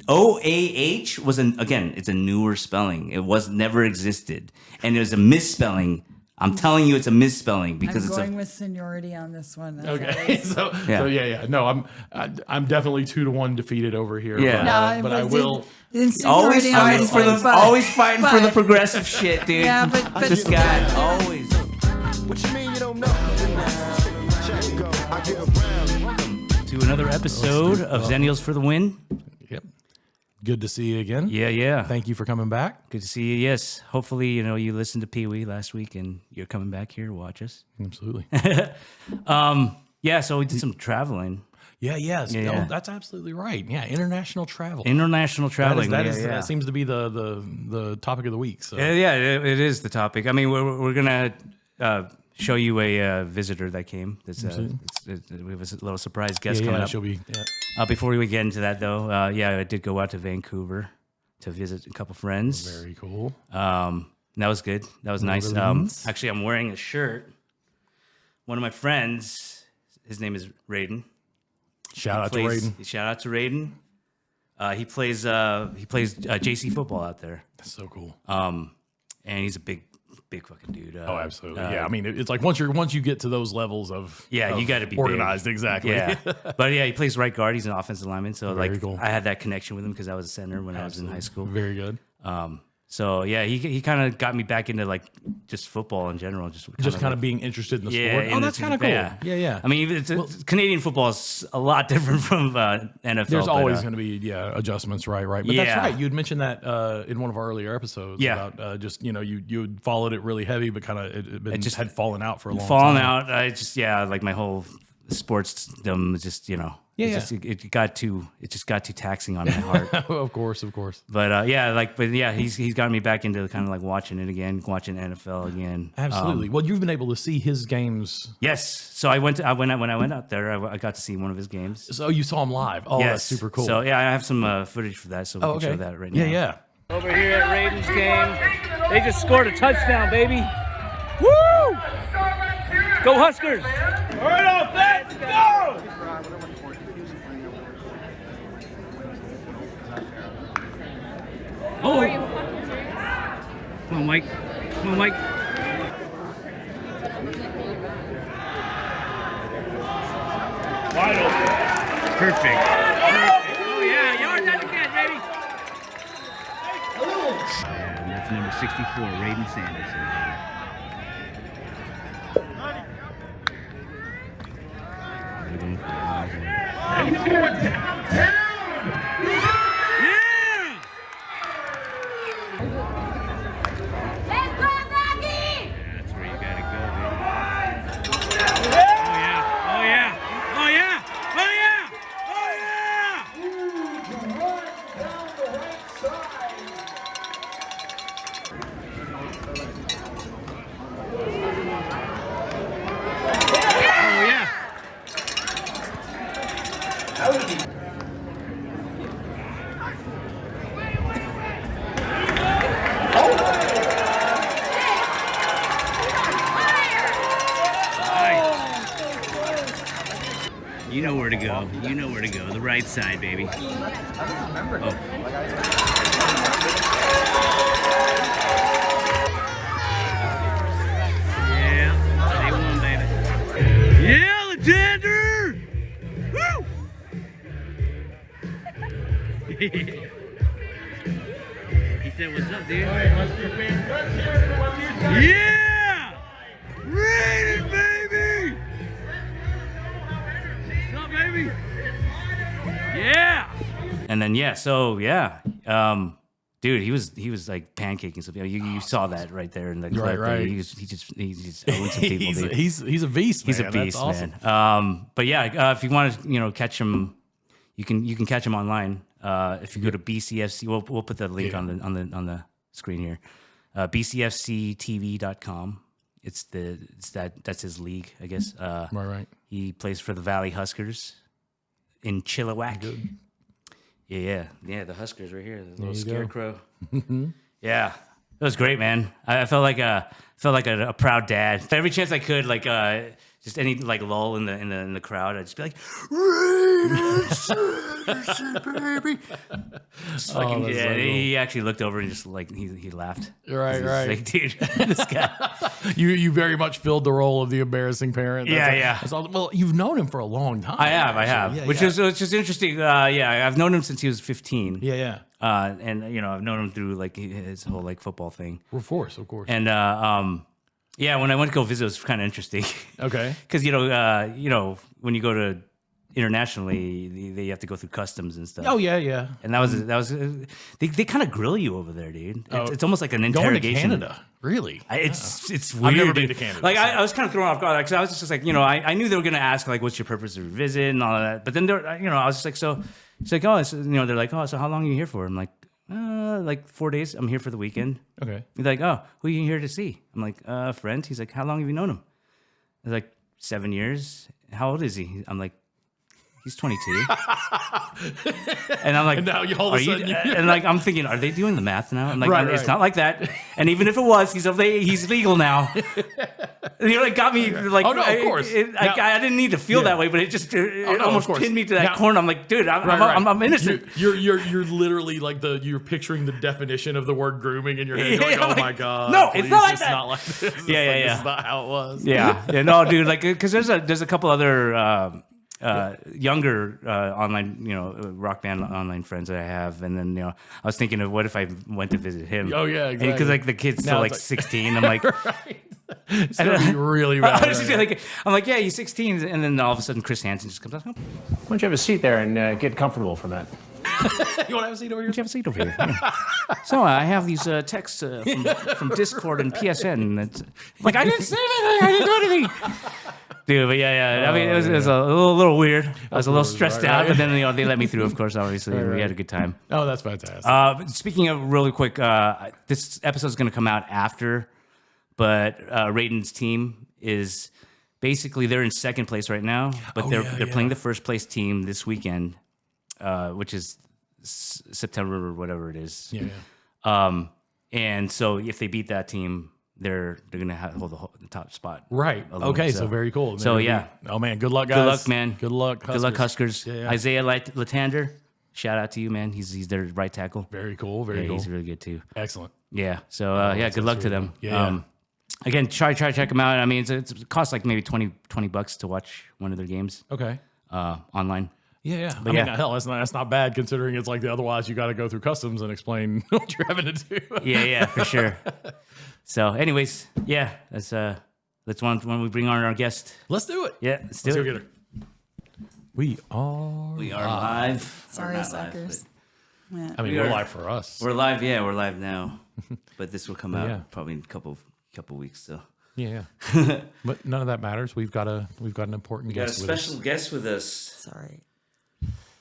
OAH was it's a newer spelling. It never existed, and it was a misspelling. I'm telling you, it's a misspelling because I'm going with seniority on this one. Okay, so yeah. No, I'm definitely 2-1 defeated over here. Yeah, but I will always fighting for the progressive shit, dude. Yeah, but this guy always. What you mean you don't know? Welcome to another episode of Xennials for the win. Yep. Good to see you again. Yeah. Thank you for coming back. Good to see you. Yes. Hopefully, you listened to Pee Wee last week and you're coming back here to watch us. Absolutely. Yeah, so we did some traveling. Yeah. Oh, that's absolutely right. Yeah, international travel. International traveling. That seems to be the topic of the week. So. Yeah, it is the topic. I mean, we're going to show you a visitor that came. We have a little surprise guest coming up. She'll be. Yeah. Before we get into that, though, I did go out to Vancouver to visit a couple friends. Very cool. That was good. That was nice. Actually, I'm wearing a shirt. One of my friends, his name is Rayden. Shout out to Rayden. Shout out to Rayden. He plays JC football out there. That's so cool. And he's a big fucking dude. Oh, absolutely. Yeah, I mean, it's like once you get to those levels of you got to be organized. Big. Exactly. Yeah, but he plays right guard. He's an offensive lineman. So Very cool. I had that connection with him because I was a center when I was in high school. Very good. So yeah, he kind of got me back into like just football in general, just kind of being interested in the sport. Oh, that's kind of cool. Yeah. I mean, Canadian football is a lot different from NFL. There's always going to be adjustments, right. But that's right. You had mentioned that in one of our earlier episodes about just you had followed it really heavy, but kind of it just had fallen out for a long time. Fallen out. I just like my whole sportsdom just It just got too taxing on my heart. Of course. But he's gotten me back into kind of like watching it again, watching NFL again. Absolutely. Well, you've been able to see his games. Yes. So when I went out there, I got to see one of his games. So you saw him live. Oh, yes. That's super cool. So I have some footage for that, so we can show that right now. Yeah. Over here at Rayden's game, they just scored a touchdown, baby. Woo! Go Huskers! All right, let's go! Oh! Come on, Mike. Wide open. Perfect. Oh, yeah. Yards at the catch, baby. And that's number 64, Rayden Sanderson. You know where to go. The right side, baby. Yeah, they won, baby. Yeah, Alexander! Woo! He said, "What's up, dude?" Yeah! Rayden, baby! What's up, baby? Yeah! And then dude, he was like pancaking something. You saw that right there in the clip. Right. He just owns some people. Dude. he's a beast. Man. He's a beast, awesome. man. But if you want to catch him, you can catch him online. If you go to BCFC, we'll put the link on the screen here. BCFCTV.com. That's his league, I guess. Right. He plays for the Valley Huskers in Chilliwack. Good. Yeah, the Huskers right here, the little scarecrow. Yeah, It was great, man. I felt like a proud dad. Every chance I could, like just any like lull in the crowd, I'd just be like, Rayden Sanderson, baby. Just fucking, yeah, so cool. He actually looked over and just like he laughed. Right. Like, dude, this guy. You very much filled the role of the embarrassing parent. That's well, you've known him for a long time. I have. Yeah, which is just interesting. I've known him since he was 15. Yeah. And I've known him through like his whole like football thing. Of course. And when I went to go visit, it was kind of interesting. Okay. Because when you go to internationally, they have to go through customs and stuff. Oh yeah. And that was they kind of grill you over there, dude. It's almost like an interrogation. Going to Canada, really? It's weird. I've never been to Canada. Like I was kind of thrown off guard because I was just like, I knew they were gonna ask like, what's your purpose of your visit and all of that. But then I was just like, so it's like, they're like, so how long are you here for? I'm like, like 4 days. I'm here for the weekend. Okay. He's like, oh, who are you here to see? I'm like, a friend. He's like, how long have you known him? I was like, 7 years. How old is he? I'm like, he's 22. And I'm like, and now all of a sudden and like I'm thinking, are they doing the math now? I'm like, Right. It's not like that. And even if it was, he's legal now. It got me like, oh no, of course. I didn't need to feel that way, but it just almost pinned me to that corner. I'm like, dude, I'm innocent. You're literally like you're picturing the definition of the word grooming in your head. You're like, oh my god, no, please, it's not like it's that. not like this. Yeah. This is not how it was. Yeah, no, dude, like because there's a couple other younger online, rock band online friends that I have, and then I was thinking of what if I went to visit him. Oh yeah, exactly. Because like the kid's still like 16. I'm like, right. It's gonna be really bad. I'm like, yeah, he's 16, and then all of a sudden Chris Hansen just comes out. Why don't you have a seat there and get comfortable for a minute? You want to have a seat over here? You have a seat over here. Yeah. So I have these texts from Discord and PSN. That's like I didn't say anything. I didn't do anything. Dude, but yeah. I mean, it was a little weird. I was a little stressed out, but then they let me through. Of course, obviously, we had a good time. Oh, that's fantastic. Speaking of really quick, this episode is going to come out after, but Rayden's team is basically they're in second place right now, but they're playing the first place team this weekend, which is September or whatever it is. Yeah. And so if they beat that team, they're gonna hold the top spot. Right. alone, Okay. So very cool. So yeah. Oh man, good luck, guys. Good luck, man. Good luck. Huskers. Good luck, Huskers. Yeah. Isaiah Latander, shout out to you, man. He's their right tackle. Very cool. Very cool. He's really good too. Excellent. Yeah. So good luck to them. Yeah. Again, try to check them out. I mean, it costs like maybe $20 to watch one of their games. Okay. Online. Yeah. I mean, hell, that's not bad considering it's like otherwise you got to go through customs and explain what you're having to do. Yeah, for sure. So, anyways, yeah, let's when we bring on our guest. Let's do it. Yeah, let's do Let's it. go get her. We are live. Sorry, suckers. Yeah. I mean, we're live for us. We're live. Yeah, we're live now. But this will come out Yeah. probably in a couple weeks. So Yeah. But none of that matters. We've got an important got a guest with us. special guest with us. Sorry.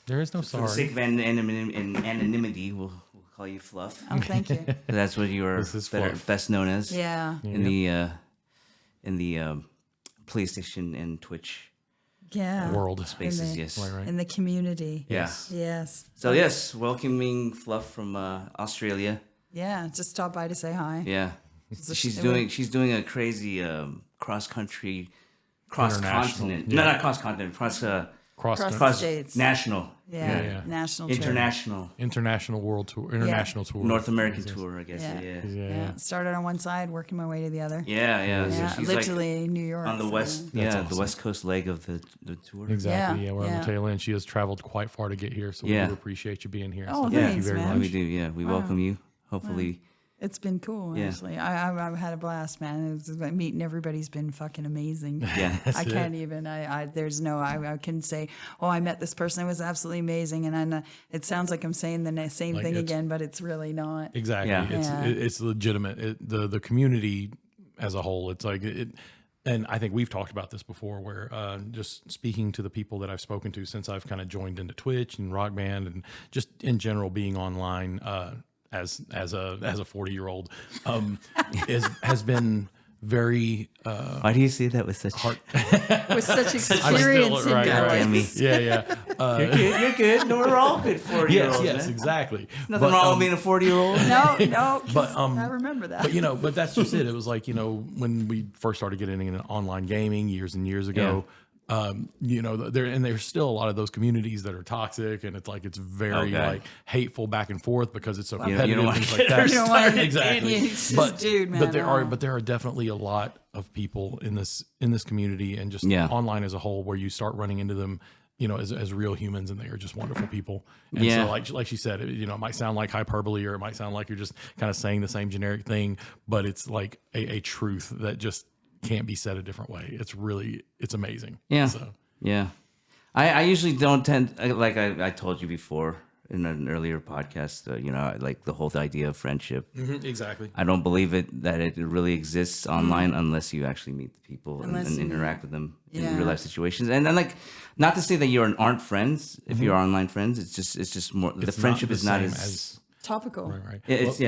There is no For the sorry. sake of anonymity, we'll call you Fluff. Oh, thank you. That's what you are This is Fluff. best known as. Yeah. In the PlayStation and Twitch Yeah. World. spaces. the- Yes. Right. In the community. Yeah. Yes. So yes, welcoming Fluff from Australia. Yeah. Just stop by to say hi. Yeah, she's doing a crazy cross continent. International. No, not cross continent. Cross states. National. Yeah. National trip. International world tour. International tour. North American tour, I guess. Yeah. Yeah. Started on one side, working my way to the other. Yeah. So Yeah, she's literally New York. on the so- west. That's The awesome. west coast leg of the tour. Exactly. Yeah, Yeah, we're on yeah. the tail end. She has traveled quite far to get here, so we Yeah. do appreciate you being here. Oh, so Yeah, thank you thanks, very man. Yeah, much. we do. Yeah, we welcome you. Hopefully, It's been cool, Yeah. actually. I've had a blast, man. Meeting everybody's been fucking amazing. yeah. I can't even. I can say, oh, I met this person. It was absolutely amazing. And it sounds like I'm saying the same Like thing it's- again, but it's really not. Exactly. Yeah. It's legitimate. The community as a whole, it's like it. And I think we've talked about this before, where just speaking to the people that I've spoken to since I've kind of joined into Twitch and Rock Band, and just in general being online as a 40-year-old has been very Why do you say that with such heart? With such experience in voice. You're good. No, we're all good 40-year-olds. Yes, exactly. Nothing wrong with being a 40-year-old. No, I remember that. But but that's just it. It was like, when we first started getting into online gaming years and years ago, there's still a lot of those communities that are toxic, and it's like it's very like hateful back and forth because it's so competitive. You don't want things to like get that. Exactly. But dude, man, but there are definitely a lot of people in this community and just online as a whole where you start running into them, as real humans, and they are just wonderful people. And so like she said, it might sound like hyperbole, or it might sound like you're just kind of saying the same generic thing, but it's like a truth that just can't be said a different way. It's amazing. Yeah. So. Yeah. I usually don't tend, like I told you before in an earlier podcast, like the whole idea of friendship. Mm-hmm, exactly. I don't believe that it really exists online unless you actually meet the people and interact with them in real life situations. And then, like, not to say that you aren't friends if you're online friends. It's just more, the friendship is not as topical. Right. It's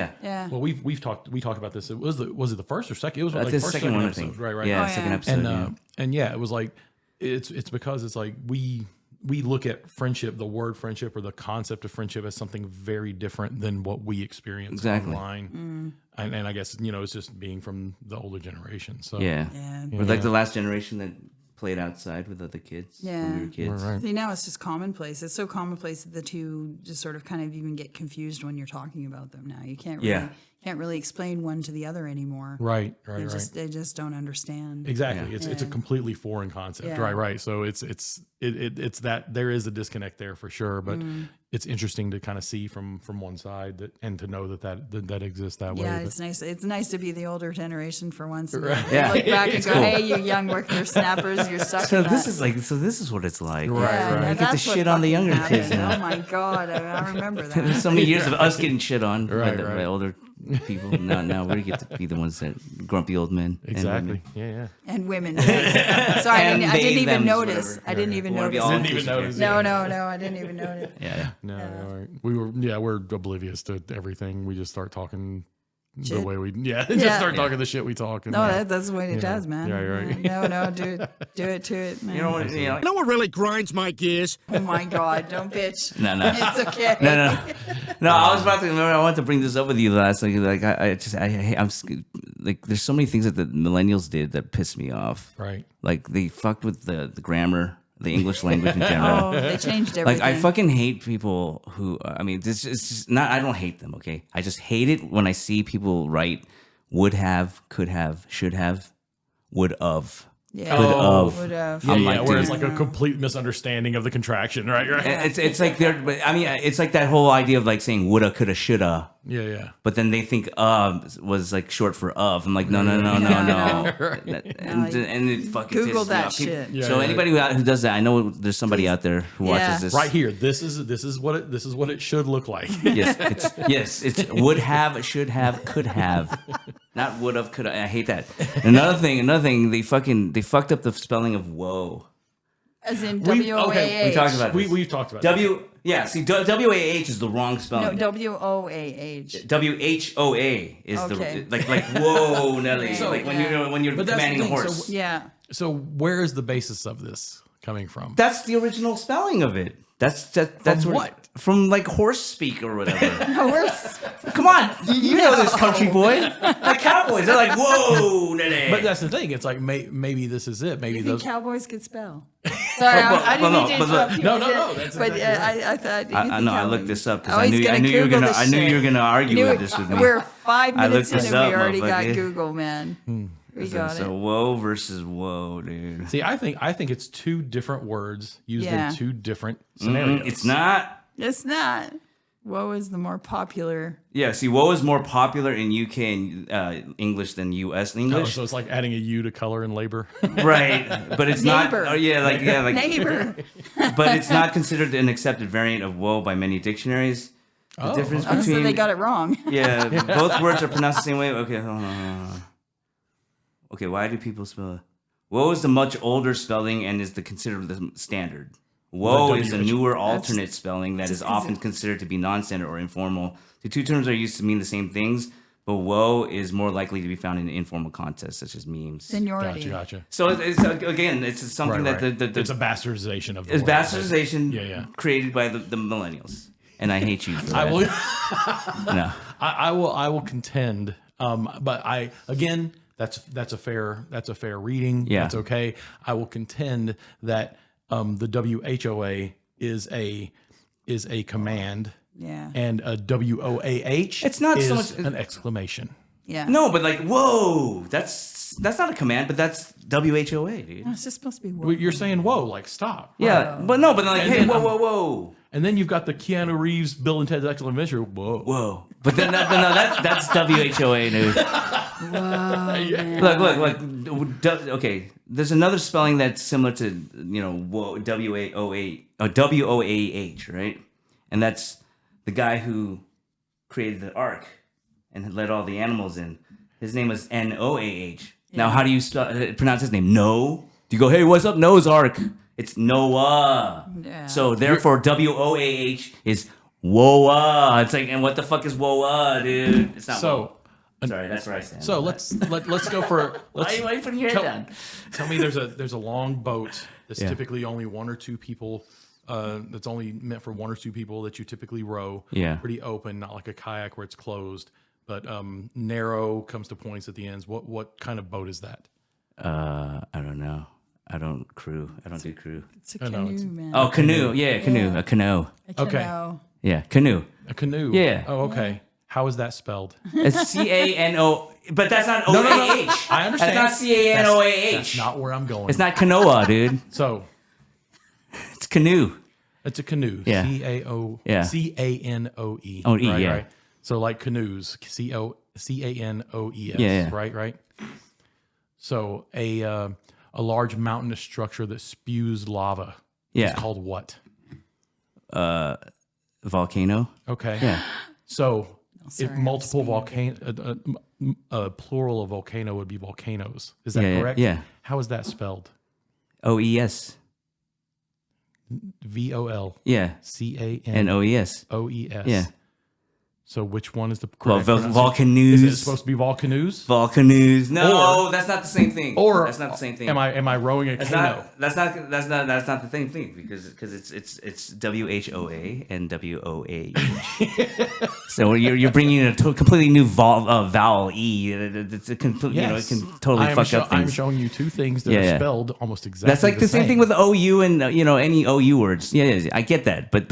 Well, we talked about this. Was it the first or second? It was like the first second one, I episode. think. Right. Yeah, second episode. And it was like it's because it's like we look at friendship, the word friendship or the concept of friendship, as something very different than what we experience online. And I guess it's just being from the older generation. So we're like the last generation that played outside with other kids when we were kids. Right. See, now it's just commonplace. It's so commonplace that the two just sort of kind of even get confused when you're talking about them now. You can't really explain one to the other anymore. Right. They just don't understand. Exactly. It's a completely foreign concept. Yeah. Right. So it's that there is a disconnect there for sure, but it's interesting to kind of see from one side and to know that exists that way. Yeah, it's nice. It's nice to be the older generation for once. And Right. look back and go, "Hey, you young whippersnappers, you're sucking." So this is what it's like. Right. You get to shit on the younger kids now. Oh my god, I remember that. There's so many years of us getting shit on by Right. older people. Now we get to be the ones that grumpy old men. Exactly. Yeah. And women. Yes. Sorry, I didn't even notice. Whatever. I didn't even Wanna be notice. all Didn't even notice. No, I didn't even notice. Yeah. No. Right. We're oblivious to everything. We just start talking the Shit. way we just start talking the shit we talk. And, No, that's the way it does, man. Yeah, you're right. No, dude, do it to it, man. You know what? You know what really grinds my gears? Oh my god, don't bitch. No. It's okay. No. I was about to. Remember, I wanted to bring this up with you last. I'm like, there's so many things that the millennials did that pissed me off. Right. Like they fucked with the grammar, the English language in general. Oh, they changed everything. Like I fucking hate people who. I mean, this is just not. I don't hate them. Okay, I just hate it when I see people write would have, could have, should have, would of. Yeah. Would have. I'm Yeah, like, where it's dude. like a complete misunderstanding of the contraction, right? It's like they're. But I mean, it's like that whole idea of like saying woulda, coulda, shoulda. Yeah. But then they think was like short for of. I'm like, no. And it fucking Google pisses me that off. shit. Yeah, So anybody who does that, I know there's somebody out there who watches this. Right here. This is what it should look like. It's would have, should have, could have, not would have, could have. I hate that. Another thing, they fucked up the spelling of whoa. As in We- WOAH. okay, We talked about this. We've talked about this. WAH is the wrong spelling. No, WOAH. WHOA is Okay. the like whoa, Nelly. So, like when you're But that's the commanding a thing, horse. so- Yeah. So where is the basis of this coming from? That's the original spelling of it. That's From where- what? From like horse speak or whatever. Horse. Come on, you know this country boy. Like cowboys, they're like whoa, Nelly. But that's the thing. It's like maybe this is it. Maybe You think those. cowboys could spell? Sorry, I didn't mean to interrupt you. No, I did. that's But exactly I thought. I know. I looked this up because Oh, I he's knew gonna you were Google gonna. this I knew you were shit. gonna argue Knew with it. this with me. We're 5 I minutes looked in this and we up, already got motherfucker. Google, man. We got So it. whoa versus whoa, dude. See, I think it's two different words used Yeah. in two different scenarios. It's not. It's not. Woe is the more popular. Yeah. See, whoa is more popular in UK and English than US Oh, English. so it's like adding a U to color and labor. Right, but it's Neighbor. not. Oh, yeah, like Neighbor. but it's not considered an accepted variant of "whoa" by many dictionaries. The difference Oh, so between they got it wrong. yeah, both words are pronounced the same way. Okay, hold on. Okay, why do people spell it? "Whoa" is the much older spelling and is considered the standard. "Whoa" is a newer alternate spelling that is often considered to be non-standard or informal. The two terms are used to mean the same things, but woe is more likely to be found in informal contests such as memes. Seniority. Gotcha. So it's again, it's something Right. that the It's a bastardization of the it's word. bastardization created by the millennials, and I hate you for that. No. I will contend, but that's a fair reading. Yeah. That's okay. I will contend that the WHOA is a command. Yeah. And a WOAH. It's not so is much an exclamation. Yeah. No, but like, whoa, that's not a command, but that's WHOA, dude. It's just supposed to be. Well, you're saying whoa, like stop. Yeah, but no, but like, And hey, then whoa. And then you've got the Keanu Reeves, Bill and Ted's Excellent Adventure. Whoa. But then no, that's WHOA, dude. Look. Okay, there's another spelling that's similar to whoa, WOAH, right? And that's the guy who created the ark and let all the animals in. His name was NOAH. Now, how do you pronounce his name? No. Do you go, hey, what's up, Noah's Ark? It's Noah. Yeah. So therefore, WOAH is Woa. It's like, and what the fuck is Woa, dude? It's not. So, sorry, that's where I stand. So let's go for. Why are you putting your head down? Tell me, there's a long boat that's typically only one or two people. That's only meant for one or two people that you typically row. Yeah. Pretty open, not like a kayak where it's closed, but narrow, comes to points at the ends. What kind of boat is that? I don't know. I don't do crew. It's a canoe, man. Oh, canoe. Yeah, canoe. A canoe. Okay. Yeah, canoe. A canoe. Yeah. Oh, okay. How is that spelled? It's CANO, but that's not OAH. I understand. That's not CANOAH. That's not where I'm going. It's not canoa, dude. So It's canoe. it's a canoe. Yeah. CANOE. Yeah. CANOE. Oh, E, yeah. Right. So like canoes. CANOES. Yeah. Right. So a large mountainous structure that spews lava. Yeah. Is called what? Volcano. Okay. Yeah. So sorry, if I'm multiple volcano, a plural of volcano would be volcanoes. Is that Yeah, correct? yeah. How is that spelled? OES. VOL. Yeah. And OES. CANOES. Yeah. So which one is the Well, correct pronunciation? volcanoes. Is it supposed to be volcanoes? Volcanoes. No, that's not the same thing. Or that's not the same thing. Am I rowing a That's canoe? not the same thing because it's WHOA and WOAH. So you're bringing in a completely new vowel E. It's a complete, Yes. it can totally fuck up I'm things. showing you two things that are spelled almost exactly. That's like the same thing with OU and any OU words. Yeah, I get that, but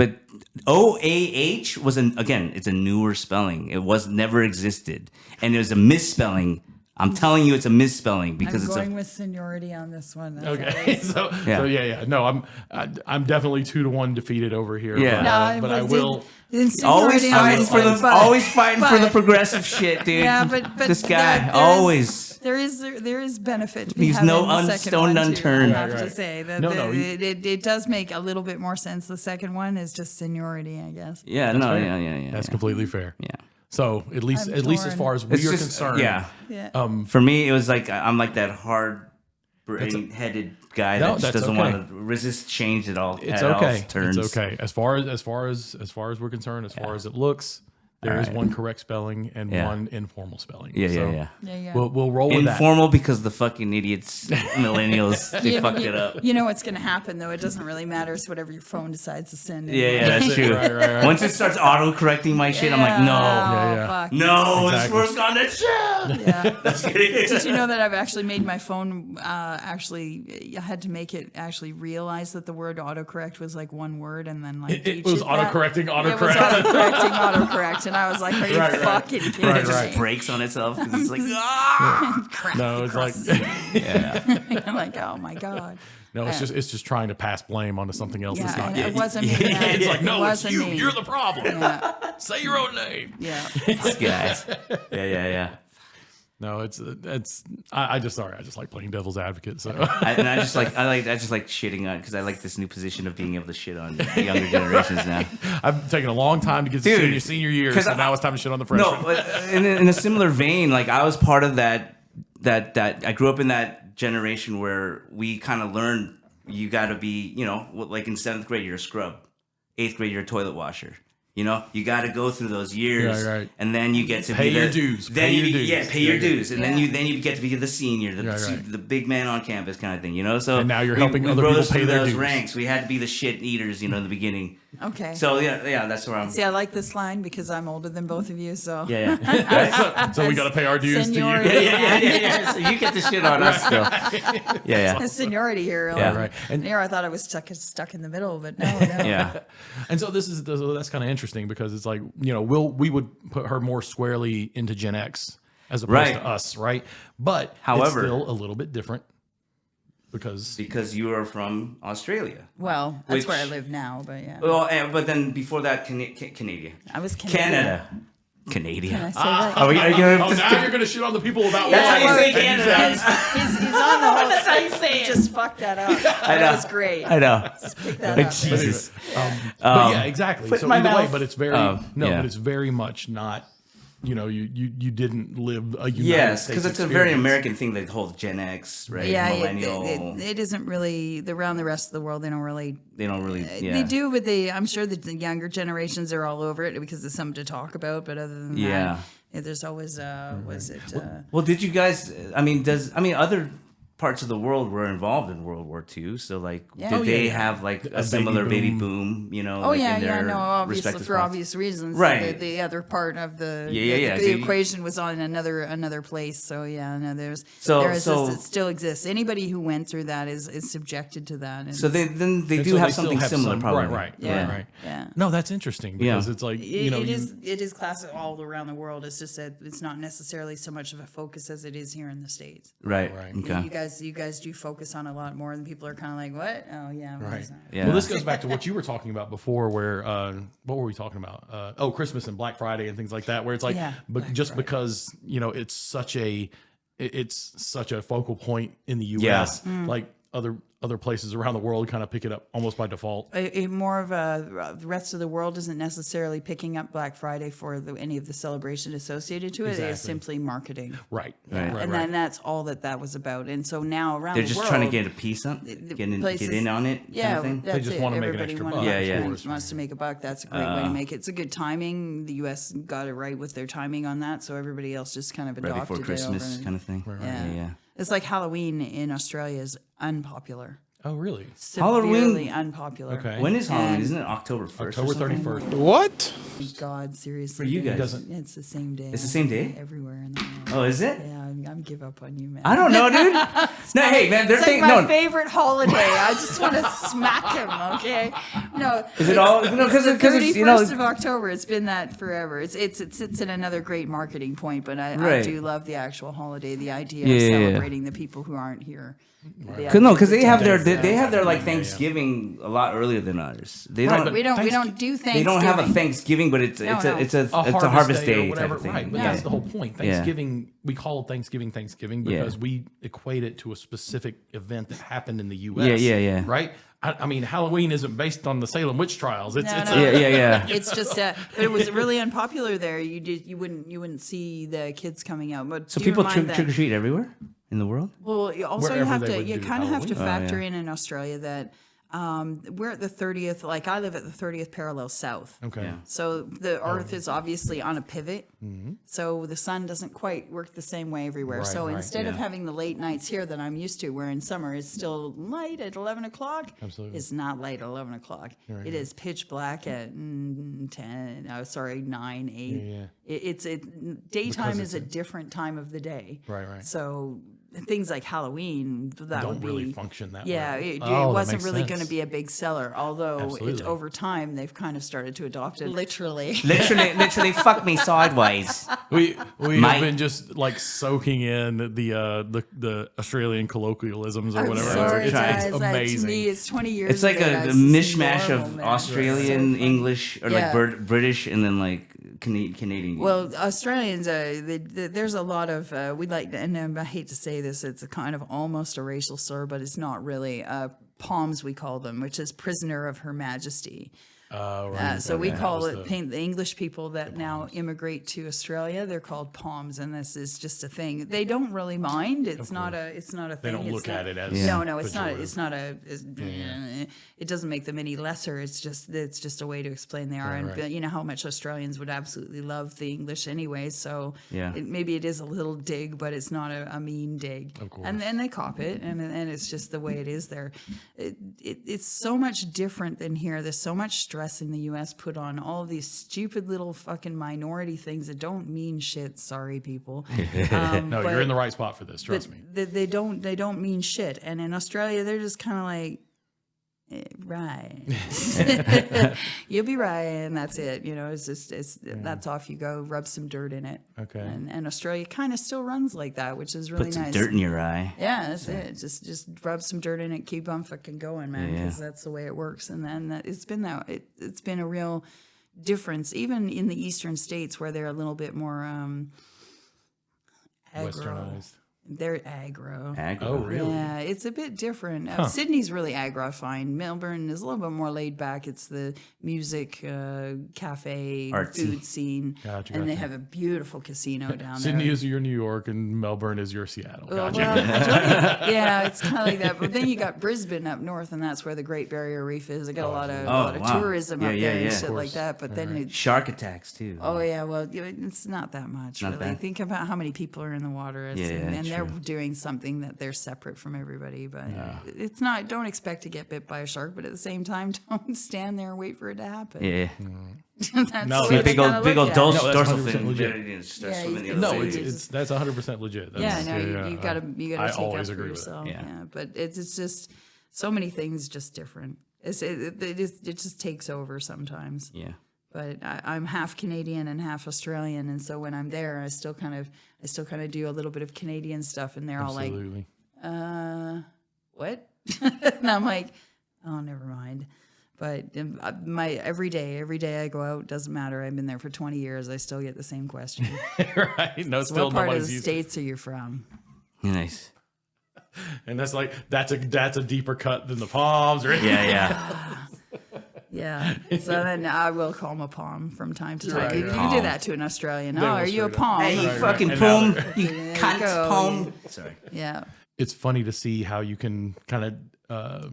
OAH was it's a newer spelling. It never existed, and it was a misspelling. I'm telling you, it's a misspelling because I'm it's going with seniority on this one. That's Okay, so yeah. No, I'm definitely 2-1 defeated over here. Yeah. but I will. always fighting for the progressive shit, dude. Yeah, but this guy there is- always. There is benefit to be Leaves having no the second stone one unturned. too, I have Right. to say that No, it does make a little bit more sense. The second one is just seniority, I guess. Yeah, no, yeah. That's completely fair. Yeah. So at least as torn. far as we are concerned, Yeah. Yeah. For me, it was like I'm like that hard-headed guy that just that's doesn't okay. want to resist change at all. it's at all okay. turns. It's okay. As far as we're concerned, as far as it looks, there is one correct spelling and one informal spelling. Yeah, So Yeah. We'll roll with that. Informal because the fucking idiots, millennials, they fucked it up. You know what's going to happen, though. It doesn't really matter. It's whatever your phone decides to send. Yeah, that's true. Right. Once it starts auto-correcting my shit, I'm like, no. Yeah. Fuck. No, Exactly. it's worse on the show. Yeah. That's kidding. Did you know that I've actually made my phone I had to make it actually realize that the word autocorrect was like one word and then like It teach was that? autocorrecting Yeah, it was autocorrect. autocorrect, and I was like, are you fucking kidding Right, me? right. Breaks on itself because it's like, ah! No, it's like I'm like, oh my god. no, it's just trying to pass blame onto something else. Yeah, That's not. and it wasn't me. man. It's like no, it it's wasn't you. me. You're the problem. Yeah, Say your own name. yeah. These guys. Yeah. No, it's I just like playing devil's advocate. So I just like shitting on because I like this new position of being able to shit on the younger generations now. I've taken a long time to get to Dude, senior year, 'cause so now it's time to shit on the No, freshmen. but in a similar vein, like I was part of that I grew up in that generation where we kind of learned you got to be, like in 7th grade you're a scrub, 8th grade you're a toilet washer. You know, you got to go through those years, Right. and then you get to Pay be your the, dues. Then Pay you your be- dues. Yeah, pay your dues, and then you get to be the senior, Right. the big man on campus kind of thing. You know, so And now you're we- helping we other rose people pay through their those dues. ranks. We had to be the shit eaters, you know, in the beginning. Okay. So yeah, that's where I'm. See, I like this line because I'm older than both of you. So Yeah. So we got to pay our dues to you. Seniority. Yeah. So you get the shit on us still. Yeah. Seniority here. Yeah. Right. And here I thought I was stuck in the middle, but no. Yeah. And so that's kind of interesting because it's like, you know, we would put her more squarely into Gen X as opposed Right. to us, right? But However- it's still a little bit different because You are from Australia. Well, that's where I Which- live now, but yeah. Well, but then before that, Canadian. I was Canadian. Canada. Can I Canadian. say that? Are you oh, now you're gonna shit on the people about That's how you why. say Canada. He's on the whole. That's how you say it. Just fuck that up. That was great. I know. Just pick that up. Jesus. But yeah, exactly. Foot So in my either way, mouth. but it's very Yeah. but it's very much not. You know, you didn't live a United Yes, States because it's a very experience. American thing, the whole Gen X, right? Yeah, Millennial. it isn't really around the rest of the world. They don't really. They don't really. Yeah. They do, but I'm sure that the younger generations are all over it because it's something to talk about. But other than Yeah. that, there's always was it? Well, did you guys? Other parts of the world were involved in World War II, so like, Yeah. did Oh, they yeah. have like A a similar baby baby boom? You know? Oh like, yeah, in yeah, their no, obviously respective for spots? obvious reasons. Right. The other part of the Yeah. the So you- equation was on another place. So yeah, no, it still exists. Anybody who went through that is subjected to that. And So they do And have so they something still have similar, some- probably. Right. Yeah. Yeah. No, that's interesting because Yeah. it's like It you is classic all around the world. It's just that it's not necessarily so much of a focus as it is here in the States. Right. Right. Okay. You guys do focus on a lot more, and people are kind of like, "What? Oh yeah, what Right. is that?" Yeah. Well, this goes back to what you were talking about before, where what were we talking about? Christmas and Black Friday and things like that, where it's like, Yeah, but just because it's such a focal point in the Yeah. U.S., like other places around the world kind of pick it up almost by default. More of the rest of the world isn't necessarily picking up Black Friday for any of the celebration associated to it. It is Exactly. simply marketing. Right. Right. Right. And then that's all that was about. And so now around They're the just world, trying to get a piece on, get in on it. yeah, Kind of thing. that's just it. wanna make an Everybody extra wants- buck. Yeah. wants to make a buck. That's a great way to make it. It's a good timing. The U.S. got it right with their timing on that, so everybody else just kind of Right adopted before Christmas, it over. kind of thing. Yeah. It's like Halloween in Australia is unpopular. Oh, really? Severely Halloween- unpopular. Okay. When is Halloween? And- Isn't it October 1st? October 31st. What? God, seriously. For you dude. guys. doesn't- It's the same day. It's the same day? Everywhere in the world. Oh, is it? Yeah, I'm give up on you, man. I don't know, dude. No, hey, man, they're It's like thinking. my No, favorite holiday. I just want to smack him. Okay. No. is it all? No, because the it's 31st of October. It's been that forever. It sits in another great marketing point, but I Right. do love the actual holiday. The idea Yeah, of yeah, yeah. celebrating the people who aren't here. Because they have their Thanksgiving. they have their like Thanksgiving a lot earlier than ours. They Right, don't. but We don't do Thanksgiving. They don't have a Thanksgiving, but it's No. a a harvest day or whatever. type of thing. Right, but Yeah. that's the whole point. Thanksgiving, we call it Thanksgiving Yeah. because we equate it to a specific event that happened in the U.S. Yeah. Right? I mean, Halloween isn't based on the Salem witch trials. It's No, it's no. Yeah. It's just but it was really unpopular there. You wouldn't see the kids coming out. But So do you people mind trick or treat everywhere in the world. Well, also Wherever they would you do kind of have to Halloween. factor in Australia that we're at the 30th. Like I live at the 30th parallel south. okay. Yeah. So the Earth is obviously on a pivot. So the sun doesn't quite work the same way everywhere. Right, so right, instead of yeah. having the late nights here that I'm used to, where in summer it's still light at 11 o'clock, Absolutely. it's not light at 11 o'clock. It is pitch black at 9, 8. Yeah. Daytime Because is a different time of the day. Right. So things like Halloween, that Don't would be really function that yeah, way. it Oh, that wasn't makes really sense. going to be a big seller. Although Absolutely. over time they've kind of started to adopt it literally. literally, fuck me sideways. We Mate. have been just like soaking in the Australian colloquialisms or I'm whatever. sorry, It's guys. amazing. To me, it's 20 years. It's like ago, a guys. This is mishmash normal, of man. Australian So funny. English or Yeah. like British and then like Canadian. Well, Australians, there's a lot of we like, and I hate to say this, it's a kind of almost a racial slur, but it's not really. Palms, we call them, which is prisoner of Her Majesty. Right. So we Okay. call That it was the English people that now immigrate to Australia. They're called Poms, and this is just a thing. They don't really mind. It's not a thing. They don't It's look not- at it as no. It's not. pejorative. It's not a. It doesn't make them any lesser. It's just a way to explain they are. And right. but you know how much Australians would absolutely love the English anyway. So Yeah. maybe it is a little dig, but it's not a mean dig. Of course. And they cop it, and it's just the way it is there. It's so much different than here. There's so much stress in the U.S. put on all of these stupid little fucking minority things that don't mean shit. Sorry, people. No, you're in the right spot for this. Trust me. They don't mean shit. And in Australia, they're just kind of like, right. You'll be right, and that's it. You know, that's off you go. Rub some dirt in it. Okay. And Australia kind of still runs like that, which is really Put some nice. dirt in your eye. Yeah, that's it. Just rub some dirt in it, keep on fucking going, man, because that's the way it works. And then it's been a real difference, even in the eastern states where they're a little bit more aggro. Westernized. They're aggro. Oh, really? Yeah, it's a bit different. Sydney's really aggro, I find. Melbourne is a little bit more laid back. It's the music, cafe, Artsy. food scene. Gotcha, and they gotcha. have a beautiful casino down Sydney there. is your New York and Melbourne is your Seattle. Gotcha. Well, yeah, it's kind of like that. But then you got Brisbane up north, and that's where the Great Barrier Reef is. They got a lot of wow. tourism Yeah, up yeah, there and yeah. shit like that. But then it, Shark attacks too. oh yeah, well, it's not that much. Not really. bad. Think about how many people are in the water, and they're doing something that they're separate from everybody. But it's not. Don't expect to get bit by a shark, but at the same time, don't stand there and wait for it to happen. Yeah. That's No, the way that's- they Big old kinda look at it. dorsal, No, that's dorsal 100% fin. legit. Yeah, start Yeah, swimming the it's- other No, way. it's that's 100% legit. Yeah, That's, no, you gotta I take always up agree for with that. yourself. Yeah. Yeah, but it's just so many things just different. It just takes over sometimes. Yeah. But I'm half Canadian and half Australian, and so when I'm there, I still kind of do a little bit of Canadian stuff, and they're Absolutely. all like, what? And I'm like, oh, never mind. But my every day I go out, doesn't matter. I've been there for 20 years. I still get the same question. Right? No, still What part of nobody's the used States are you from? Nice. And that's like that's a deeper cut than the palms, right? Yeah, yeah. Yeah. So then I will call them a palm from time to time. Right, You right. can do Palm. that to an Australian. Oh, will are you a straight up. palm? Hey, you Right, fucking right. palm. And You There you cunt go. palm. Sorry. Yeah. It's funny to see how you can kind of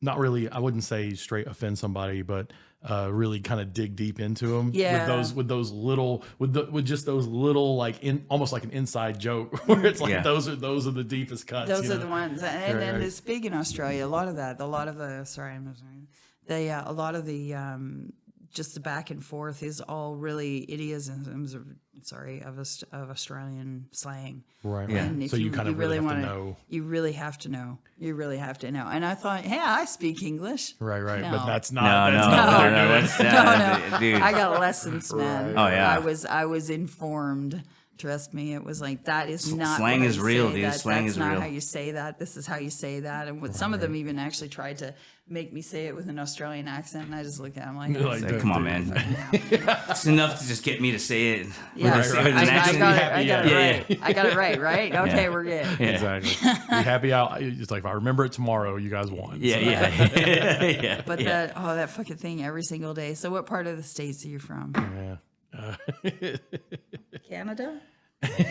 not really, I wouldn't say straight offend somebody, but really kind of dig deep into them Yeah. with those little like almost like an inside joke where it's like Yeah. those are the deepest cuts. Those you are know? the ones. And Right, right. it's big in Australia. A lot of just the back and forth is all really idioms of Australian slang. Right. Yeah. And if So you kind of really have to know. You really have to know. You really have to know. And I thought, hey, I speak English. Right. No. But that's not. No, that's no, not what no, they're no, doing. that's dude. I got lessons, man. Oh, yeah. I was informed. Trust me, it was like that is not Slang what is I real, say. dude. Slang that's is not real. how you say that. This is how you say that. And what some of them even actually tried to make me say it with an Australian accent, and I just looked at them like, Like, Like, come on, man. It's enough to just get me to say it. yeah, With an I accent. got happy, it yeah. right. I got it right. Okay, we're good. Yeah. Exactly. Be happy out. It's like if I remember it tomorrow, you guys won. Yeah, So- yeah. Yeah. But that fucking thing every single day. So what part of the States are you from? Yeah. Canada?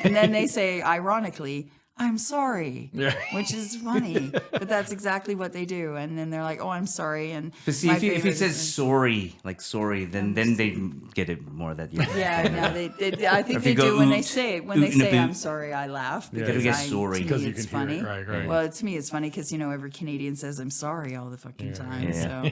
And then they say, ironically, I'm sorry, Yeah. which is funny, but that's exactly what they do. And then they're like, oh, I'm sorry. And But see, my if he favorite says is- sorry, like sorry, then they get it more that you. yeah, no, they I think If they you go do when they oot, say it. When they oot in a say I'm boot. sorry, I laugh Yeah, because you get I, sorry. to Because me you it's can hear funny. it. Right. Well, to me it's funny because every Canadian says I'm sorry all the fucking time. So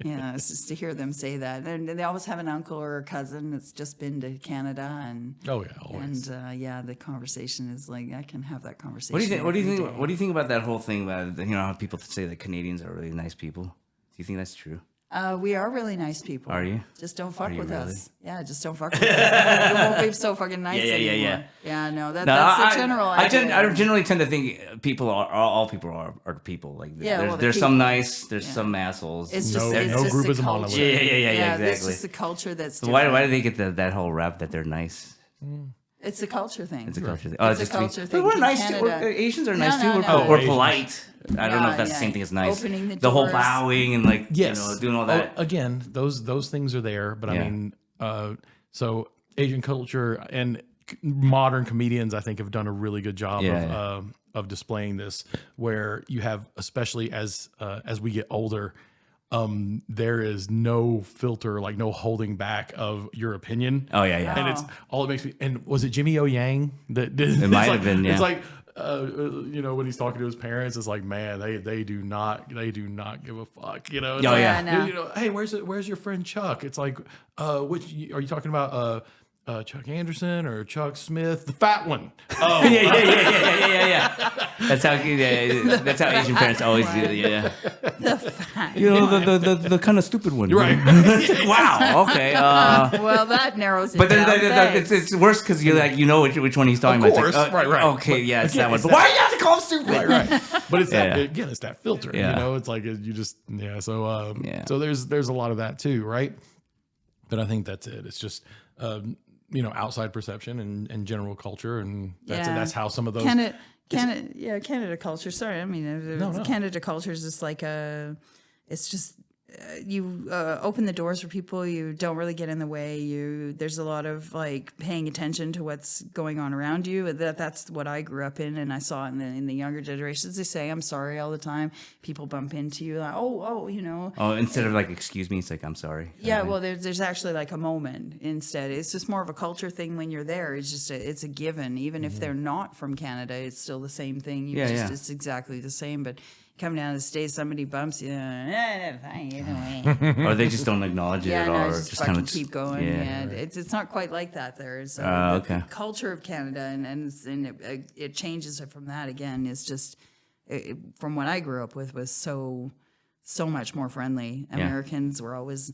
yeah, it's just to hear them say that, and they always have an uncle or a cousin that's just been to Canada, and Oh yeah, always. and the conversation is like I can have that conversation. What do you think? What do you every think? day. What do you think about that whole thing about how people say that Canadians are really nice people? Do you think that's true? We are really nice people. Are you? Just don't fuck you with really? us. Yeah, just don't fuck with us. We won't be so fucking nice Yeah, yeah, yeah, anymore. Yeah, no, No, that's the general I idea. generally tend to think people are all people are people. Like Yeah, there's, well, the there's people- some nice, there's some assholes. It's No- just it's no just group the is a monolith. culture. Yeah, Yeah, exactly. It's just the culture that's So why different. do they get that whole rap that they're nice? It's a culture thing. It's a culture thing. It's a just to be- culture But thing. we're In nice too. Canada- Asians are No, nice no, too. no. We're Asians. polite. I don't know if that's the Yeah, same thing as nice. opening the whole doors. bowing and like Yes, doing all that. Again, those things are there, but I Yeah. mean, so Asian culture and modern comedians, I think, have done a really good job of displaying this. Where you have, especially as we get older, there is no filter, like no holding back of your opinion. Oh yeah. And it's all it makes me. And was it Jimmy O Yang that did? It might have been. Yeah. It's like when he's talking to his parents, it's like, man, they do not give a fuck. It's Oh, like, yeah. I know. hey, where's your friend Chuck? It's like, which are you talking about? Chuck Anderson or Chuck Smith, the fat one? Oh, yeah. That's how Asian parents always do it. Yeah. The fact. The kind of stupid one. right. Wow. Okay. Well, that narrows it But down. then it's worse because you're like which one he's talking Of about. course, It's like, right. Okay, yeah, it's again, that one. it's But that- why do you have to call him stupid? right. But it's Yeah. it's that filter. Yeah. It's like you just So Yeah. so there's a lot of that too, right? But I think that's it. It's just outside perception and general culture, and that's how some of those Canada culture. Sorry, I mean, Canada culture is just like it's just you open the doors for people. You don't really get in the way. There's a lot of like paying attention to what's going on around you. That's what I grew up in, and I saw in the younger generations. They say I'm sorry all the time. People bump into you, like oh. Oh, instead of like excuse me, it's like I'm sorry. Yeah, well, there's actually like a moment instead. It's just more of a culture thing when you're there. It's just it's a given. Even if they're not from Canada, it's still the same thing. It's exactly the same. But come down to the States, somebody bumps you, fine. Or they just don't acknowledge it Yeah, at no, all. Or just just fucking kind of keep going. Yeah. It's not quite like that there. So Okay. the culture of Canada and it changes it from that again. It's just from what I grew up with was so much more friendly. Americans were always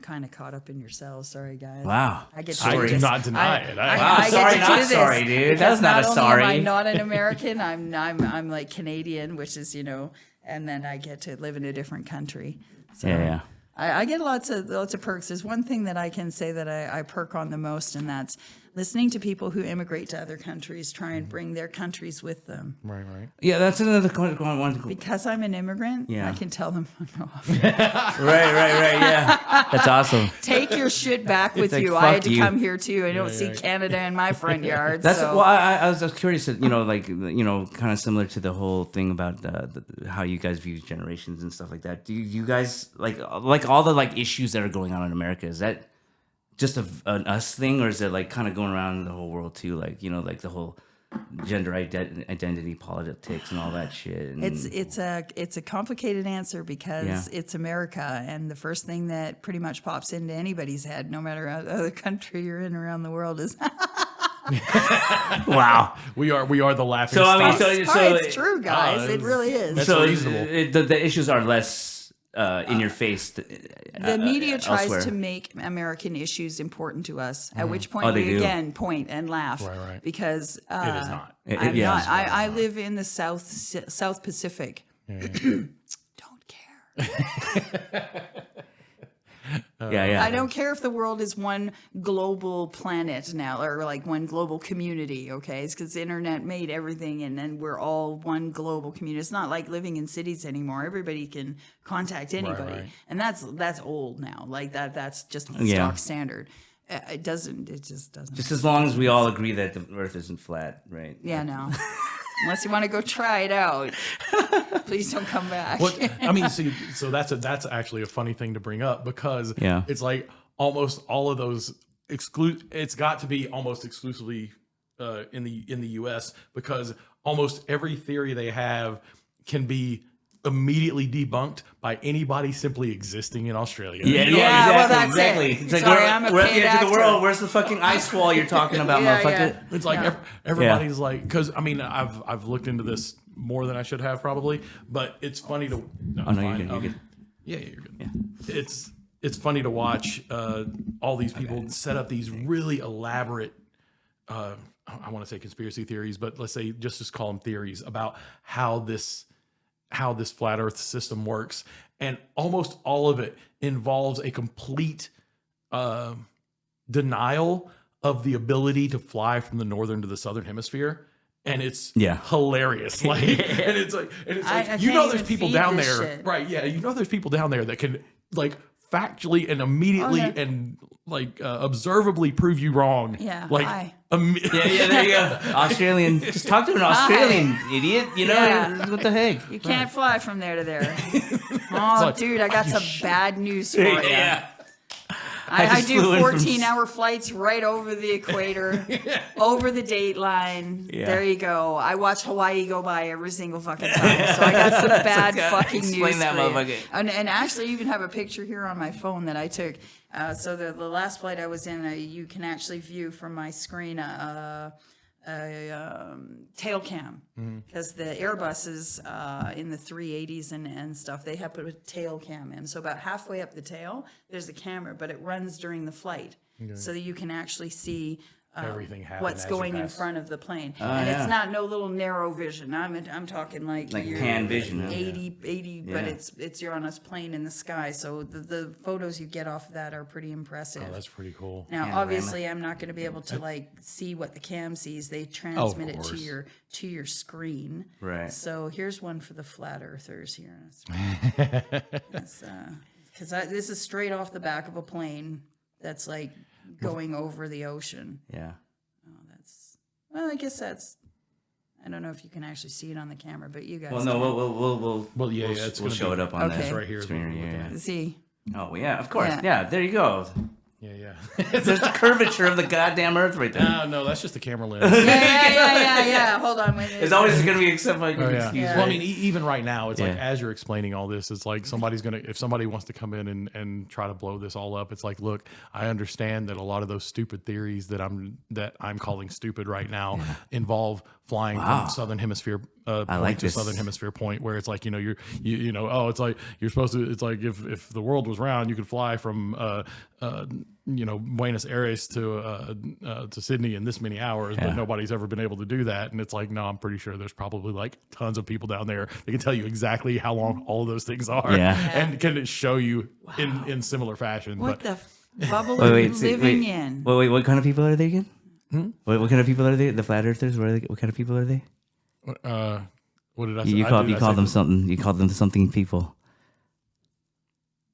kind of caught up in yourselves. Sorry, guys. Wow. I get I to do just- not deny it. Wow, I sorry, get to not do this sorry, dude. because That's not a only am sorry. I not an American. I'm like Canadian, which is and then I get to live in a different country. So Yeah. I get lots of perks. There's one thing that I can say that I perk on the most, and that's listening to people who immigrate to other countries try and bring their countries with them. Right. Yeah, that's another one. Because I'm an immigrant, Yeah. I can tell them, no, Right. Yeah, that's awesome. take your shit back with like, you. I had fuck to you. come here too. I don't see Canada in my front yard. That's so. well. I was curious. Kind of similar to the whole thing about how you guys view generations and stuff like that. Do you guys like all the like issues that are going on in America? Is that just an us thing, or is it like kind of going around the whole world too? Like like the whole gender identity politics and all that shit. And It's a complicated answer because Yeah. it's America, and the first thing that pretty much pops into anybody's head, no matter what other country you're in around the world, is wow. We are the laughing So I mean, stock. it's true, guys. It really is. That's so reasonable. the issues are less in your face. The media tries elsewhere. to make American issues important to us, at which point Oh, they we do. again point and laugh. Right. Because it is not. I'm Yeah. not. I live in the South Pacific. Don't care. Yeah. I don't care if the world is one global planet now, or like one global community, okay? It's because the internet made everything, and then we're all one global community. It's not like living in cities anymore. Everybody can contact anybody. right. And that's old now. Like that's just the Yeah. stock standard. It just doesn't. Just as long as we all agree that the Earth isn't flat, right? Yeah, no. Unless you want to go try it out. Please don't come back. I mean, so that's actually a funny thing to bring up because Yeah. it's like almost all of those it's got to be almost exclusively in the US because almost every theory they have can be immediately debunked by anybody simply existing in Australia. Yeah, You know, yeah, well, exactly, that's it. exactly. It's like Sorry, I'm a we're at the paid edge of the actor. world. Where's the fucking ice wall you're talking about, Yeah, motherfucker? yeah. It's like Yeah. everybody's like, because I mean, I've looked into this more than I should have probably, but it's funny to. No, Oh, no, fine. you're good. Yeah, you're good. Yeah. It's funny to watch all these people set up these really elaborate. I want to say conspiracy theories, but let's say just call them theories about how this flat Earth system works, and almost all of it involves a complete denial of the ability to fly from the northern to the southern hemisphere. And it's Yeah. hilarious. Like, and it's like, I you can't know, there's even people feed down this there, shit. right? Yeah, you know, there's people down there that can like factually and immediately and like observably prove you wrong. Yeah, like hi. Yeah, there you go. Australian. Just talk to an Australian idiot. You know Yeah. what the heck? You can't fly from there to there. Oh, like, dude, I got some bad news for you. Yeah. I just do flew in from 14-hour flights right over the equator, over the date line. Yeah. There you go. I watch Hawaii go by every single fucking time. So I got some bad fucking explain news that for you. motherfucker. And actually, you even have a picture here on my phone that I took. So the last flight I was in, you can actually view from my screen tail cam, because the Airbuses in the 380s and stuff, they have put a tail cam in. So about halfway up the tail, there's a camera, but it runs during the flight, so that you can actually see Everything happen what's as you going in pass. front of the plane. And it's not no little narrow vision. I'm talking like you're pan vision, huh? 80, Yeah. but it's you're on a plane in the sky. So the photos you get off of that are pretty impressive. Oh, that's pretty cool. Now, Panorama. obviously, I'm not going to be able to like see what the cam sees. They transmit it course. to your screen. Right. So here's one for the flat earthers here. Because this is straight off the back of a plane that's like going over the ocean. Yeah. Well, I guess that's. I don't know if you can actually see it on the camera, but you guys. Well, no, can. we'll show it up on Okay. the right here is screen. what we're Yeah. See. Oh, yeah, of course. Yeah. Yeah, there you go. Yeah. There's the curvature of the goddamn Earth right there. No, that's just the camera lens. Yeah. Hold on. Wait, It's always going to be except like Oh, an yeah. excuse. Yeah. Well, I mean, even right now, it's like Yeah. as you're explaining all this, it's like if somebody wants to come in and try to blow this all up, it's like, look, I understand that a lot of those stupid theories that I'm calling stupid right now involve flying from southern hemisphere point like to this. southern hemisphere point, where it's like, it's like you're supposed to. It's like if the world was round, you could fly from Buenos Aires to Sydney in this many hours, but nobody's ever been able to do that. And it's like, no, I'm pretty sure there's probably like tons of people down there that can tell you exactly how long all of those things are, and can show you in similar fashion. What but the bubble are you living in? Wait, what kind of people are they again? What kind of people are they? The flat earthers? What kind of people are they? what did I say? You called them something. You called them something people.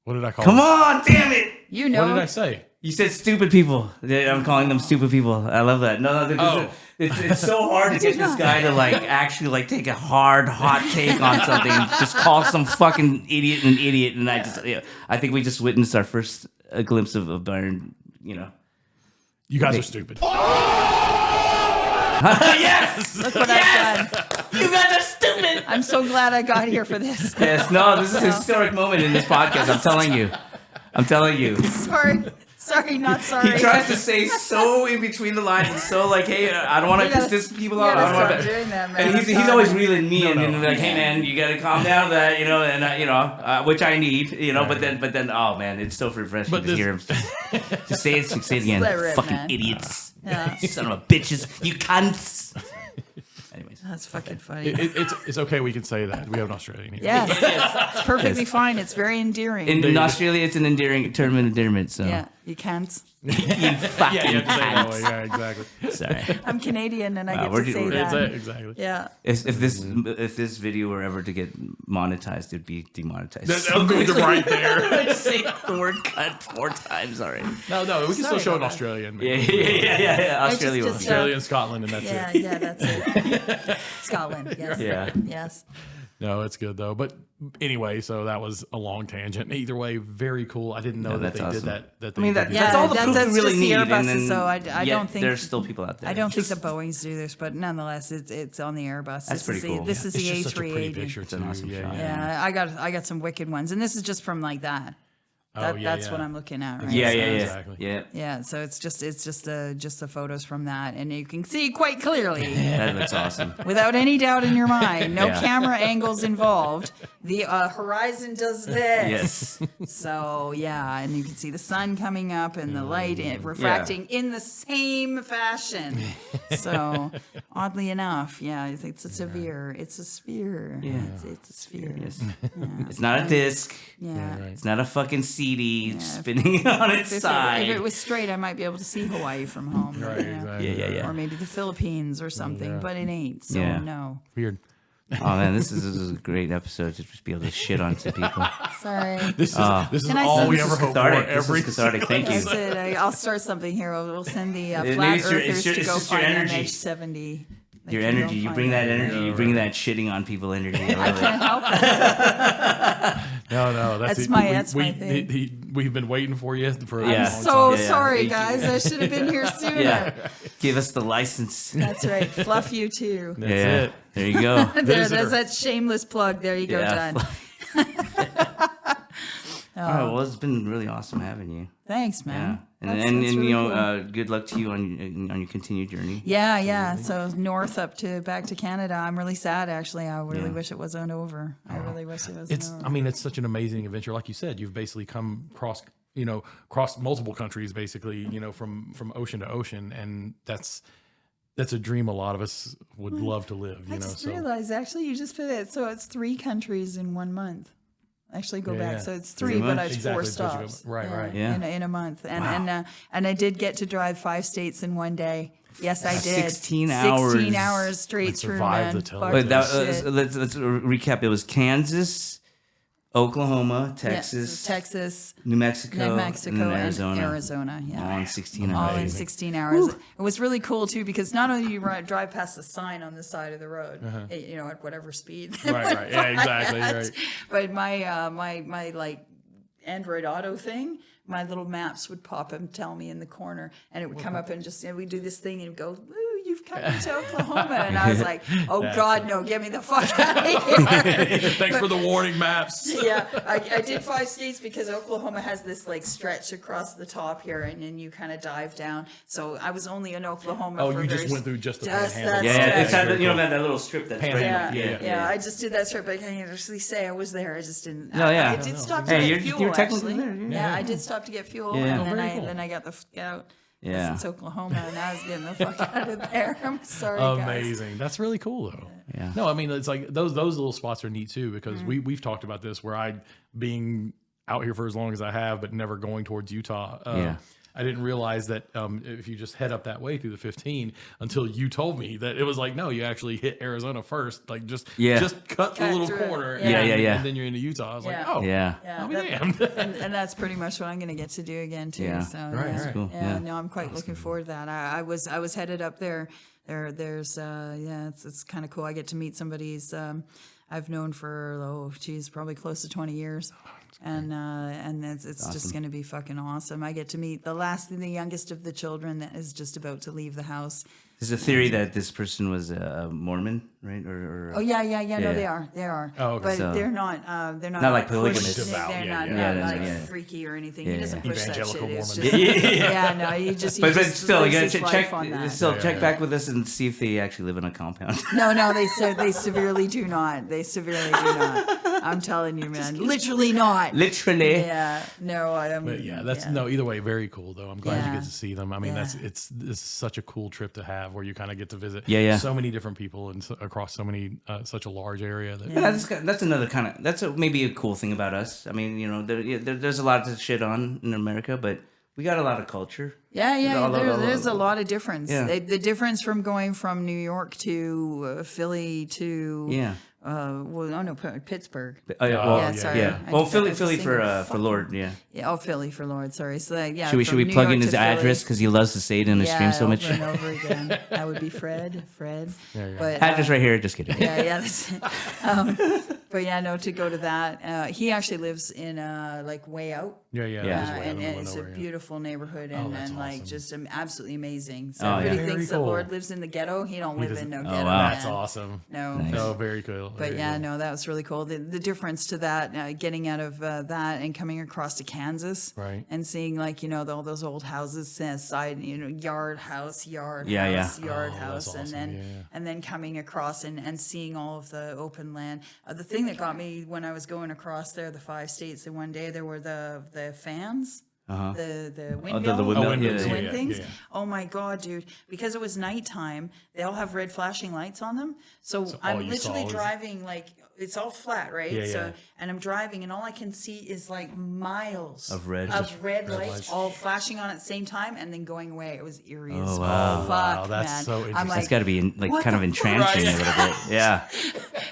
What did I call Come them? on, damn it! You know. What did I say? You said stupid people. I'm calling them stupid people. I love that. No, it's so hard to get this guy to like actually like take a hot take on something. And just call some fucking idiot an idiot, and I think we just witnessed our first glimpse of Byron. You guys are stupid. Yes, Look what I've done. you guys are stupid. I'm so glad I got here for this. Yes, no, this is a historic moment in this podcast. I'm telling you. Sorry, not sorry. He tries to say so in between the lines and so like, hey, I don't want to piss this people off. You I gotta don't stop wanna- doing that, man. And he's always reeling me in and like, hey man, you gotta calm down, which I need, But then, oh man, it's so refreshing to hear him just say it again, let it rip, fucking man. idiots, Yeah. son of a bitches, you cunts. Anyways, That's fucking funny. It's okay. We can say that. We have an Australian here. Yes. It's perfectly fine. It's very endearing. in Australia, it's an endearing term of endearment. So yeah, you can't. you fucking Yeah, you have to say it that cunts. way. Yeah, exactly. Sorry. I'm Canadian and I get we're- to say we're- that. Exactly. Yeah. If this video were ever to get monetized, it'd be demonetized. I'm going to right there. I just say the word "cunt" 4 times already. No, we can still show an about that. Australian. Yeah. Australia will. just- Australia and Scotland, and that's it. Yeah, that's it. Scotland. Yes. Yeah. Yes. No, it's good though. But anyway, so that was a long tangent. Either way, very cool. I didn't know that that's they awesome. did that. That I mean, they did that's all the that- proof that's we really just the need. Airbuses, And then, so I yet don't think there's still people out there. I don't think the Boeings do this, but nonetheless, it's on the Airbus. That's pretty cool. This is It's the just such a pretty A380. picture It's an too. awesome shot. Yeah, I got some wicked ones, and this is just from like that. That's what I'm looking at, right? Yeah, So- Exactly. yeah. Yeah, so it's just the photos from that, and you can see quite clearly, That looks awesome. without any doubt in your mind, no Yeah. camera angles involved. The horizon does this. Yes. So yeah, and you can see the sun coming up and the light refracting in the same fashion. So oddly enough, yeah, it's a sphere. It's a sphere. Yeah. It's a sphere. Yes. It's not a disc. Yeah. It's not a fucking CD spinning on its side. If it was straight, I might be able to see Hawaii from home. Right, exactly. Yeah. Or maybe the Philippines or something, but it ain't. So no. Weird. Oh man, this is a great episode to just be able to shit on some people. Sorry. This is Can I all send- we This ever is hope for. Cathartic. This Every is cathartic. Thank you. That's it. I'll start something here. We'll send the Maybe flat it's your- earthers it's to go just your find energy. MH70. They Your can go energy, you find bring that it. energy, you bring that shitting on people energy. I love it. Can't help it. No, That's it. my thing. We've been waiting for you for a Yeah. long So time. sorry, Thank you. guys. I should have been here sooner. Yeah, give us the license. That's right. Fluff you too. That's Yeah, it. there you go. There's that shameless plug. There you go, Yeah. done. All right, well, it's been really awesome having you. Thanks, Yeah, man. and That's you really know, cool. good luck to you on your continued journey. Yeah. So north back to Canada. I'm really sad, actually. I really Yeah. wish it wasn't over. I really wish it wasn't It's. over. I mean, it's such an amazing adventure. Like you said, you've basically come crossed multiple countries, basically. From ocean to ocean, and that's a dream a lot of us would love to live. I just realized, actually, you just put it. So it's 3 countries in 1 month. Actually, go back. Yeah. So it's 3 3, but months. it's 4 Exactly, stops. right. Yeah. In a month, and I did get to drive 5 states in 1 day. Yes, I did. 16 16 hours. hours straight And through, survived man. the Fuck television. But shit. let's recap. It was Kansas, Oklahoma, Yeah, Texas, Texas, New Mexico, New Mexico, and then and Arizona. Arizona. Yeah. All in 16 All hours. in 16 hours. It was really cool too because not only you drive past the sign on the side of the road, at whatever speed. Right. Yeah, exactly. Right. But my like Android Auto thing, my little maps would pop up and tell me in the corner, and it would come up and just we do this thing and go, "Ooh, you've come to Oklahoma," and I was like, "Oh God, no, get me the fuck out of here!" Thanks for the warning maps. Yeah, I did 5 states because Oklahoma has this like stretch across the top here, and then you kind of dive down. So I was only in Oklahoma. Oh, for you just very- went through just the just panhandle. that Yeah, stretch. it's that, Very you know cool. that little strip that's Panhandle. right. Yeah, I just did that trip, but I can't actually say I was there. I just didn't. No, yeah. I did stop to Hey, get you're- fuel. you're technically actually. there, Yeah, I did stop to get fuel, Yeah. and Oh, then very cool. then I got the out. Yeah. It's Oklahoma, and I was getting the fuck out of there. I'm sorry, guys. Amazing. That's really cool though. Yeah. No, I mean it's like those little spots are neat too because we've talked about this where I being out here for as long as I have, but never going towards Utah. Yeah. I didn't realize that if you just head up that way through the 15 until you told me that it was like, no, you actually hit Arizona first. Like just cut the Cut little through it. corner. Yeah. Yeah. And then you're into Utah. I was Yeah. like, oh, Yeah. Yeah, I'll be that- damned. and that's pretty much what I'm going to get to do again too. Yeah. So Right, yeah. right. Cool. Yeah, Yeah. no, I'm quite looking forward to that. I was headed up there. There's it's kind of cool. I get to meet somebody's I've known for probably close to 20 years. And it's just going to be fucking awesome. I get to meet the youngest of the children that is just about to leave the house. There's a theory that this person was a Mormon, right? Or Oh yeah. No, Yeah. they are. Oh, okay. But So- they're not. They're not Not like pushed- polygamous. Devout, They're yeah, not, yeah. not Yeah, like yeah. freaky or anything. Yeah, He doesn't yeah. push that shit. Evangelical It's Mormon. just, yeah, no, he just. But just still, you lives gotta his check. life on that. Still, Yeah, check yeah. back with us and see if they actually live in a compound. No, they severely do not. They severely do not. I'm telling you, man. Literally not. Literally. Yeah. No, I don't. But yeah, that's no. Either way, very cool though. I'm glad you Yeah. get to see them. I mean, Yeah. it's such a cool trip to have where you kind of get to visit Yeah. so many different people and across so many such a large area. That, Yeah, that's another kind of maybe a cool thing about us. I mean, you know, there's a lot to shit on in America, but we got a lot of culture. Yeah. There's a lot of difference. Yeah. The difference from going from New York to Philly to Pittsburgh. Sorry. I Well, just- Philly I for just for Lord. Yeah. Yeah, Philly for Lord. Sorry. So yeah. Should we from New plug in York his to Philly. address because he loves to say it in his stream so much? Over and over again. That would be Fred. But Address right here. Just kidding. yeah. That's, but yeah, no. To go to that, he actually lives in like way out. yeah. Yeah. That is way out in And the middle it's of a nowhere, yeah. beautiful neighborhood Oh, and, that's like awesome. just absolutely amazing. So Oh, yeah. everybody Very thinks cool. that Lord lives in the ghetto. He don't live in no ghetto. wow. That's man. awesome. No. Nice. Oh, very cool. But Very yeah, cool. no, that was really cool. The difference to that, getting out of that and coming across to Kansas, Right. and seeing like all those old houses, side yard house, Yeah. yard Oh, house, that's and awesome. then Yeah. and then coming across and seeing all of the open land. The thing that got me when I was going across there, the 5 states in one day, there were the fans. the wind the windmill, the wind yeah, things. yeah. Oh my god, dude! Because it was nighttime, they all have red flashing lights on them. So all I'm you literally saw was- driving like it's all flat, right? Yeah, so yeah. and I'm driving, and all I can see is like miles Of red. lights all flashing on at the same time, and then going away. It was eerie as wow. fuck, Wow, that's man. so I'm interesting. like, That's got to be what kind of the fuck? entrancing a little bit. Yeah.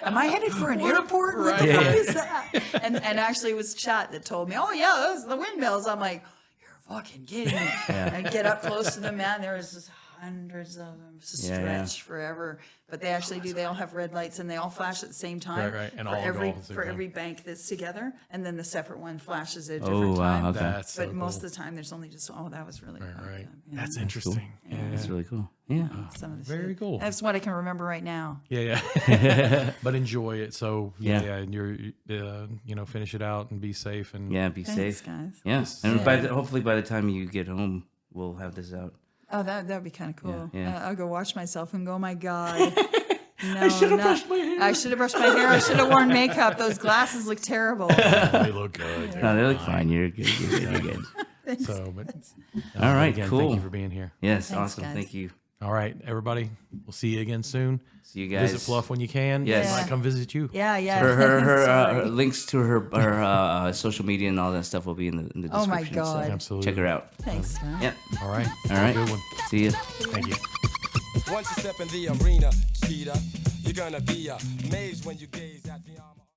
am I headed for an airport? What the fuck is that? And actually, it was chat that told me, oh yeah, those are the windmills. I'm like, you're fucking kidding me. And get up close to them, man. There was just hundreds of them stretched forever. But they actually do. They all have red lights, and they all flash at the same time. Right. And for all go every off at the same for time. every bank that's together, and then the separate one flashes at a Oh, different time. wow. Okay. That's so But most cool. of the time, there's only just that was really fucked Right. up, yeah. That's interesting. Yeah. That's really cool. Yeah. Some of the Very shit. cool. That's what I can remember right now. Yeah. But enjoy it. So Yeah. and you're finish it out and be safe and Yeah. Be Thanks, safe. guys. Yeah. And hopefully by the time you get home, we'll have this out. Oh, that'd be kind of cool. Yeah. I'll go watch myself and go, oh my god. No, I should have brushed my hair. I should have brushed my hair. I should have worn makeup. Those glasses look terrible. they look good. No, they look fine. You're good. You're good. So, but All right. again, Cool. Thank you for being here. Yes. Thanks, Awesome. guys. Thank you. All right, everybody. We'll see you again soon. See you guys. Visit Fluff when you can. Yes. Might come visit you. Yeah. Her Sorry. links to her social media and all that stuff will be in the description. Oh my God. So Absolutely. check her out. Thanks, man. Yeah. All right. All right. Good one. See you. Thank you. Once you step in the arena, cheetah, you're gonna be amazed when you gaze.